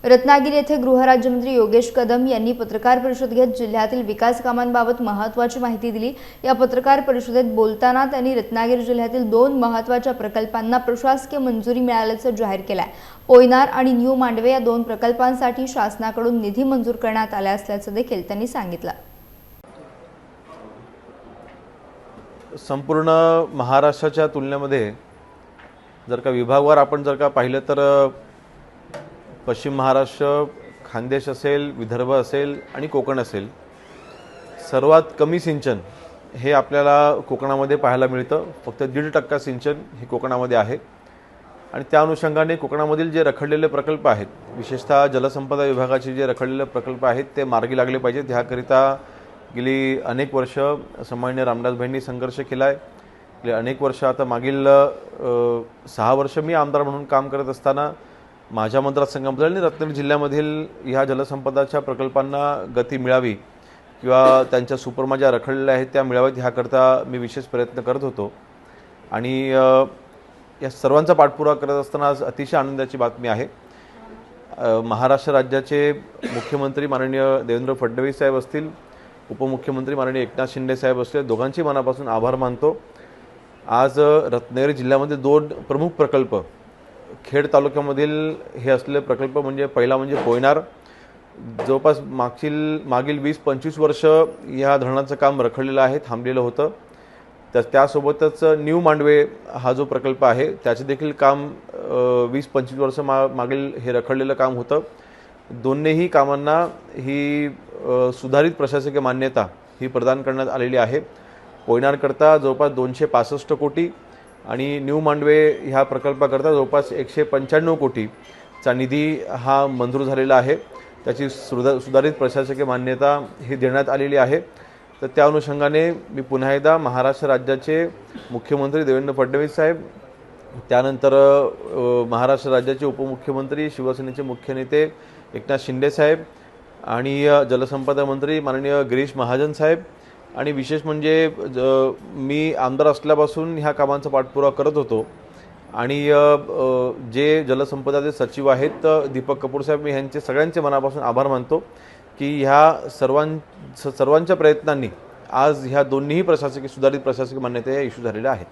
रत्नागिरी येथे गृहराज्यमंत्री योगेश कदम यांनी पत्रकार परिषद घेत जिल्ह्यातील विकास कामांबाबत महत्त्वाची माहिती दिली। या पत्रकार परिषदेत बोलताना त्यांनी रत्नागिरी जिल्ह्यातील 2 महत्त्वाच्या प्रकल्पांना प्रशासकीय मंजुरी मिळाल्याचं जाहीर केलं आहे। पोयनार आणि न्यू मांडवे या 2 प्रकल्पांसाठी शासनाकडून निधी मंजूर करण्यात आला असल्याचं देखील त्यांनी सांगितलं। संपूर्ण महाराष्ट्राच्या तुलनेमध्ये जर का विभागवार आपण जर का पाहिलं तर पश्चिम महाराष्ट्र, खानदेश असेल, विदर्भ असेल आणि कोकण असेल, सर्वात कमी सिंचन हे आपल्याला कोकणामध्ये पाहायला मिळतं। फक्त 1.5% सिंचन हे कोकणामध्ये आहे आणि त्या अनुषंगाने कोकणामधील जे रखडलेले प्रकल्प आहेत, विशेषतः जलसंपदा विभागाचे जे रखडलेले प्रकल्प आहेत ते मार्गी लागले पाहिजेत। ह्याकरिता गेली अनेक वर्ष सन्माननीय रामदासभाईंनी संघर्ष केला आहे। गेली अनेक वर्ष आता मागील 6 वर्ष मी आमदार म्हणून काम करत असताना माझ्या मतदारसंघामध्ये आणि रत्नागिरी जिल्ह्यामधील ह्या जलसंपदाच्या प्रकल्पांना गती मिळावी किंवा त्यांच्या सुपरमा ज्या रखडलेल्या आहेत त्या मिळाव्यात ह्याकरता मी विशेष प्रयत्न करत होतो आणि या सर्वांचा पाठपुरावा करत असताना आज अतिशय आनंदाची बातमी आहे। महाराष्ट्र राज्याचे मुख्यमंत्री माननीय देवेंद्र फडणवीस साहेब असतील, उपमुख्यमंत्री माननीय एकनाथ शिंदे साहेब असतील, दोघांची मनापासून आभार मानतो। आज रत्नागिरी जिल्ह्यामध्ये 2 प्रमुख प्रकल्प खेड तालुक्यामधील हे असलेले प्रकल्प म्हणजे पहिला म्हणजे पोयनार, जवळपास मागील 20-25 वर्ष या धरणाचं काम रखडलेलं आहे, थांबलेलं होतं। त्यासोबतच न्यू मांडवे हा जो प्रकल्प आहे त्याचे देखील काम 20-25 वर्ष मागील हे रखडलेलं काम होतं। दोन्हीही कामांना ही सुधारित प्रशासकीय मान्यता ही प्रदान करण्यात आलेली आहे। पोयनारकरता जवळपास 265 कोटी आणि न्यू मांडवे ह्या प्रकल्पाकरता जवळपास 195 कोटीचा निधी हा मंजूर झालेला आहे। त्याची सुधारित प्रशासकीय मान्यता ही देण्यात आलेली आहे। तर त्या अनुषंगाने मी पुन्हा एकदा महाराष्ट्र राज्याचे मुख्यमंत्री देवेंद्र फडणवीस साहेब, त्यानंतर महाराष्ट्र राज्याचे उपमुख्यमंत्री शिवसेनेचे मुख्य नेते एकनाथ शिंदे साहेब आणि जलसंपदा मंत्री माननीय गिरीश महाजन साहेब आणि विशेष म्हणजे मी आमदार असल्यापासून ह्या कामांचा पाठपुरावा करत होतो आणि जे जलसंपदाचे सचिव आहेत दीपक कपूर साहेब, मी ह्यांचे सगळ्यांचे मनापासून आभार मानतो की ह्या सर्वांच्या प्रयत्नांनी आज ह्या दोन्हीही सुधारित प्रशासकीय मान्यता इश्यू झालेल्या आहेत।